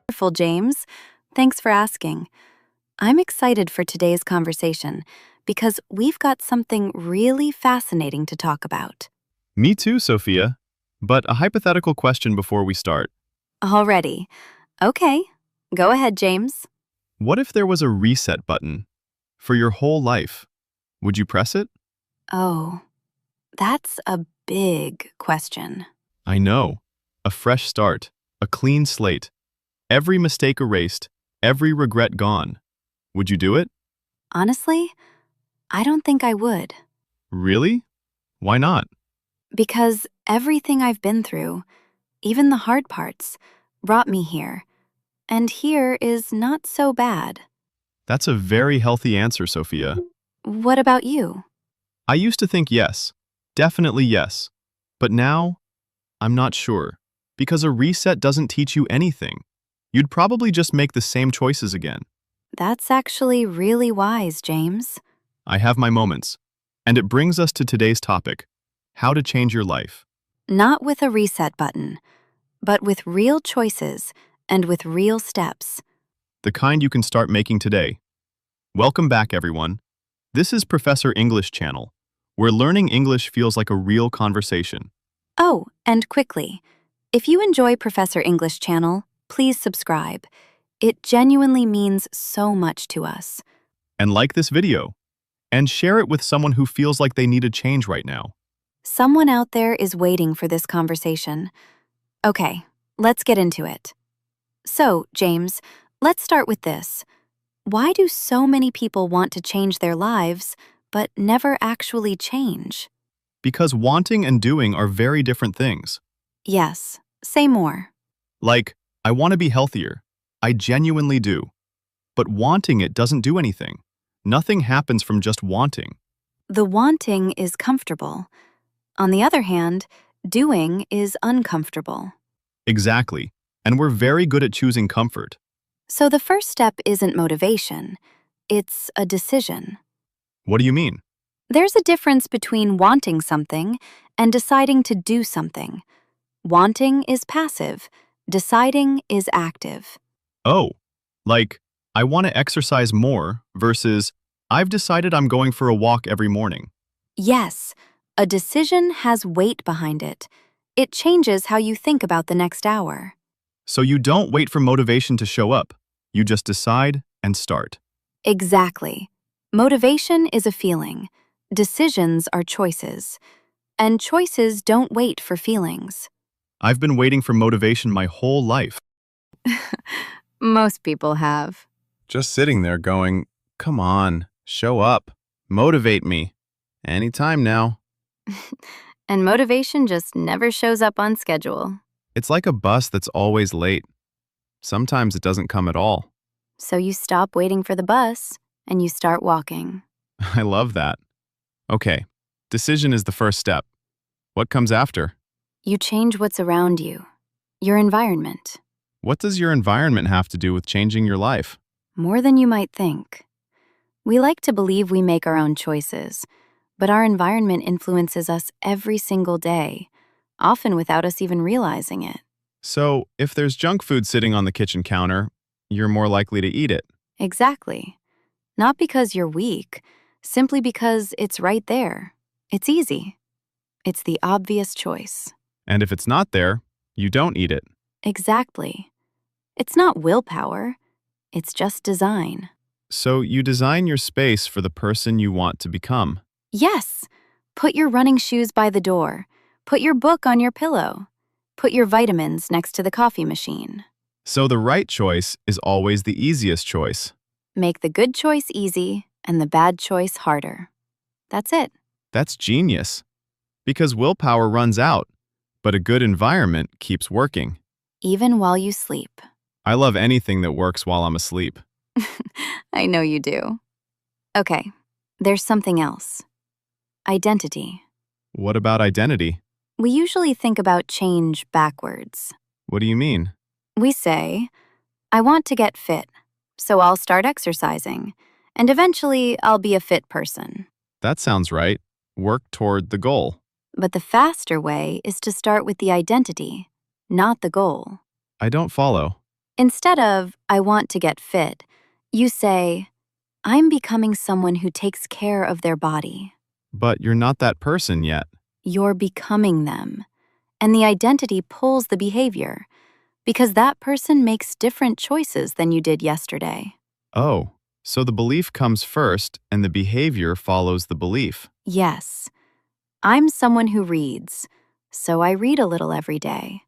Wonderful, James. Thanks for asking. I'm excited for today's conversation because we've got something really fascinating to talk about. Me too, Sophia. But a hypothetical question before we start. Already. Okay, go ahead, James. What if there was a reset button for your whole life? Would you press it? Oh, that's a big question. I know. A fresh start, a clean slate, every mistake erased, every regret gone. Would you do it? Honestly, I don't think I would. Really? Why not? Because everything I've been through, even the hard parts, brought me here. And here is not so bad. That's a very healthy answer, Sophia. What about you? I used to think yes, definitely yes. But now, I'm not sure. Because a reset doesn't teach you anything. You'd probably just make the same choices again. That's actually really wise, James. I have my moments. And it brings us to today's topic, how to change your life. Not with a reset button, but with real choices and with real steps. The kind you can start making today. Welcome back, everyone. This is Professor English Channel, where learning English feels like a real conversation. Oh, and quickly, if you enjoy Professor English Channel, please subscribe. It genuinely means so much to us. And like this video. And share it with someone who feels like they need a change right now. Someone out there is waiting for this conversation. Okay, let's get into it. So, James, let's start with this. Why do so many people want to change their lives, but never actually change? Because wanting and doing are very different things. Yes, say more. Like, I want to be healthier. I genuinely do. But wanting it doesn't do anything. Nothing happens from just wanting. The wanting is comfortable. On the other hand, doing is uncomfortable. Exactly. And we're very good at choosing comfort. So the first step isn't motivation, it's a decision. What do you mean? There's a difference between wanting something and deciding to do something. Wanting is passive, deciding is active. Oh, like, I want to exercise more versus, I've decided I'm going for a walk every morning. Yes, a decision has weight behind it. It changes how you think about the next hour. So you don't wait for motivation to show up. You just decide and start. Exactly. Motivation is a feeling. Decisions are choices. And choices don't wait for feelings. I've been waiting for motivation my whole life. Most people have. Just sitting there going, come on, show up, motivate me. Anytime now. And motivation just never shows up on schedule. It's like a bus that's always late. Sometimes it doesn't come at all. So you stop waiting for the bus and you start walking. I love that. Okay, decision is the first step. What comes after? You change what's around you, your environment, What does your environment have to do with changing your life? more than you might think. We like to believe we make our own choices, but our environment influences us every single day, often without us even realizing it. So, if there's junk food sitting on the kitchen counter, you're more likely to eat it. Exactly. Not because you're weak, simply because it's right there. It's easy. It's the obvious choice. And if it's not there, you don't eat it. Exactly. It's not willpower. It's just design. So you design your space for the person you want to become. Yes. Put your running shoes by the door. Put your book on your pillow. Put your vitamins next to the coffee machine. So the right choice is always the easiest choice. Make the good choice easy and the bad choice harder. That's it. That's genius. Because willpower runs out, but a good environment keeps working. Even while you sleep. I love anything that works while I'm asleep. I know you do. Okay, there's something else. Identity. What about identity? We usually think about change backwards. What do you mean? We say, I want to get fit, so I'll start exercising, and eventually I'll be a fit person. That sounds right. Work toward the goal. But the faster way is to start with the identity, not the goal. I don't follow. Instead of, I want to get fit, you say, I'm becoming someone who takes care of their body. But you're not that person yet. You're becoming them. And the identity pulls the behavior, because that person makes different choices than you did yesterday. Oh, so the belief comes first and the behavior follows the belief. Yes, I'm someone who reads, so I read a little every day.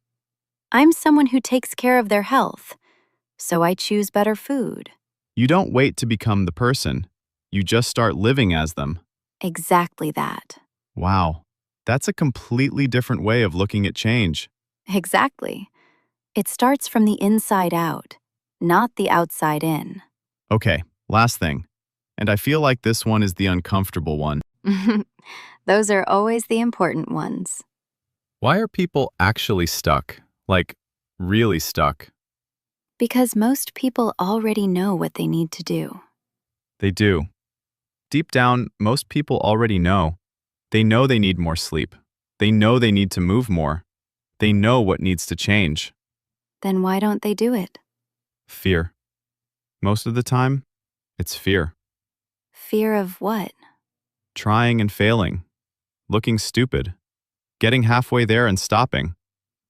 I'm someone who takes care of their health, so I choose better food. You don't wait to become the person. You just start living as them. Exactly that. Wow, that's a completely different way of looking at change. Exactly. It starts from the inside out, not the outside in. Okay, last thing. And I feel like this one is the uncomfortable one. Those are always the important ones. Why are people actually stuck? Like, really stuck? Because most people already know what they need to do. They do. Deep down, most people already know. They know they need more sleep. They know they need to move more. They know what needs to change. Then why don't they do it? Fear. Most of the time, it's fear. Fear of what? Trying and failing. Looking stupid. Getting halfway there and stopping.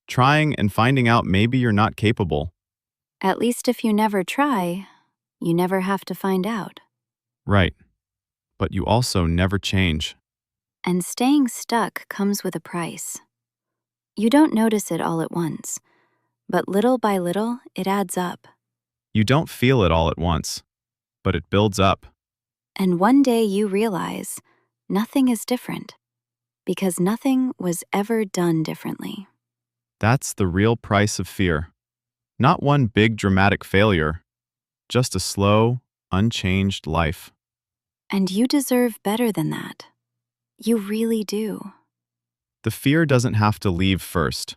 Trying and finding out maybe you're not capable. At least if you never try, you never have to find out. Right. But you also never change. And staying stuck comes with a price. You don't notice it all at once, but little by little, it adds up. You don't feel it all at once, but it builds up. And one day you realize nothing is different, because nothing was ever done differently. That's the real price of fear. Not one big dramatic failure, just a slow, unchanged life. And you deserve better than that. You really do. The fear doesn't have to leave first.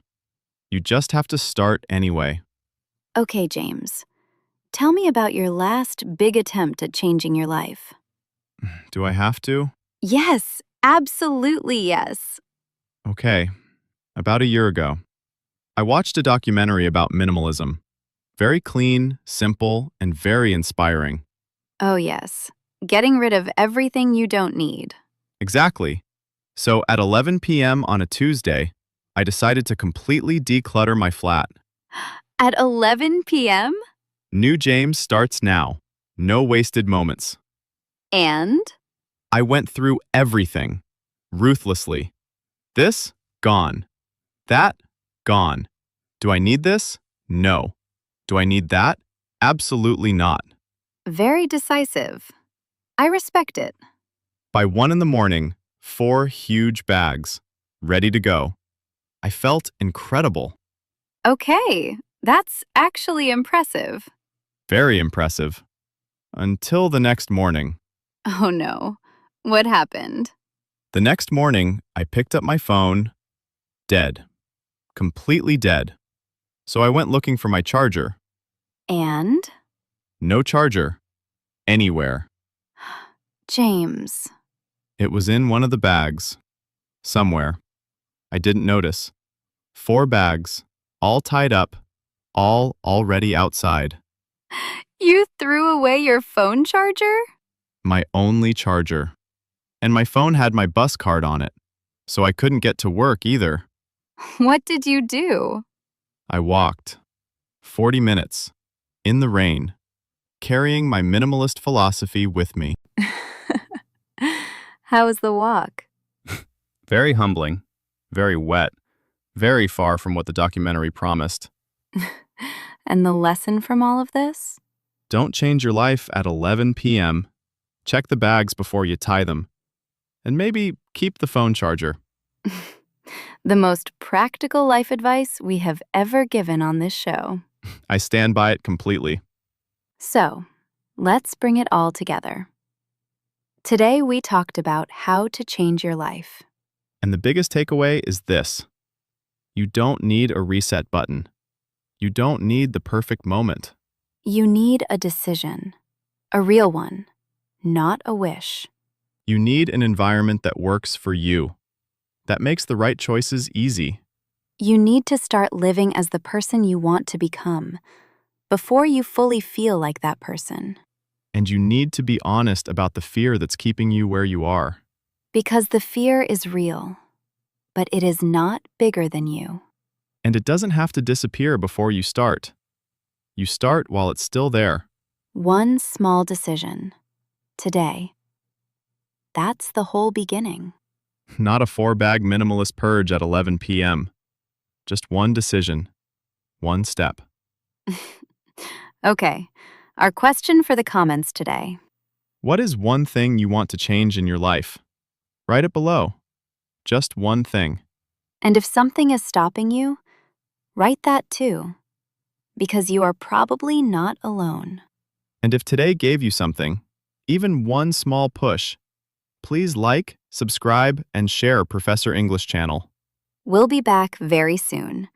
You just have to start anyway. Okay, James, tell me about your last big attempt at changing your life. Do I have to? Yes, absolutely yes. Okay. About a year ago, I watched a documentary about minimalism. Very clean, simple, and very inspiring. Oh, yes. Getting rid of everything you don't need. Exactly. So at 11 p.m. on a Tuesday, I decided to completely declutter my flat. At 11 p.m.? New James starts now. No wasted moments. And? I went through everything, ruthlessly. This? Gone. That? Gone. Do I need this? No. Do I need that? Absolutely not. Very decisive. I respect it. By 1 in the morning, 4 huge bags, ready to go. I felt incredible. Okay, that's actually impressive. Very impressive. Until the next morning. Oh no. What happened? The next morning, I picked up my phone. Dead. Completely dead. So I went looking for my charger. And? No charger. Anywhere. James. It was in one of the bags. Somewhere. I didn't notice. 4 bags, all tied up, all already outside. You threw away your phone charger? My only charger. And my phone had my bus card on it, so I couldn't get to work either. What did you do? I walked. 40 minutes. In the rain. Carrying my minimalist philosophy with me. How was the walk? Very humbling. Very wet. Very far from what the documentary promised. And the lesson from all of this? Don't change your life at 11 p.m. Check the bags before you tie them. And maybe keep the phone charger. The most practical life advice we have ever given on this show. I stand by it completely. So, let's bring it all together. Today we talked about how to change your life. And the biggest takeaway is this. You don't need a reset button. You don't need the perfect moment. You need a decision, a real one, not a wish. You need an environment that works for you, that makes the right choices easy. You need to start living as the person you want to become, before you fully feel like that person. And you need to be honest about the fear that's keeping you where you are. Because the fear is real, but it is not bigger than you. And it doesn't have to disappear before you start. You start while it's still there. One small decision. Today. That's the whole beginning. Not a 4-bag minimalist purge at 11 p.m. Just one decision, one step. Okay, our question for the comments today. What is one thing you want to change in your life? Write it below. Just one thing. And if something is stopping you, write that too, because you are probably not alone. And if today gave you something, even one small push, please like, subscribe, and share Professor English channel. We'll be back very soon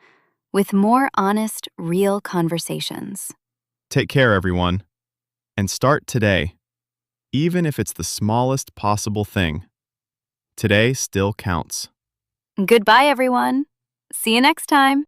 with more honest, real conversations. Take care, everyone. And start today, even if it's the smallest possible thing. Today still counts. Goodbye, everyone. See you next time.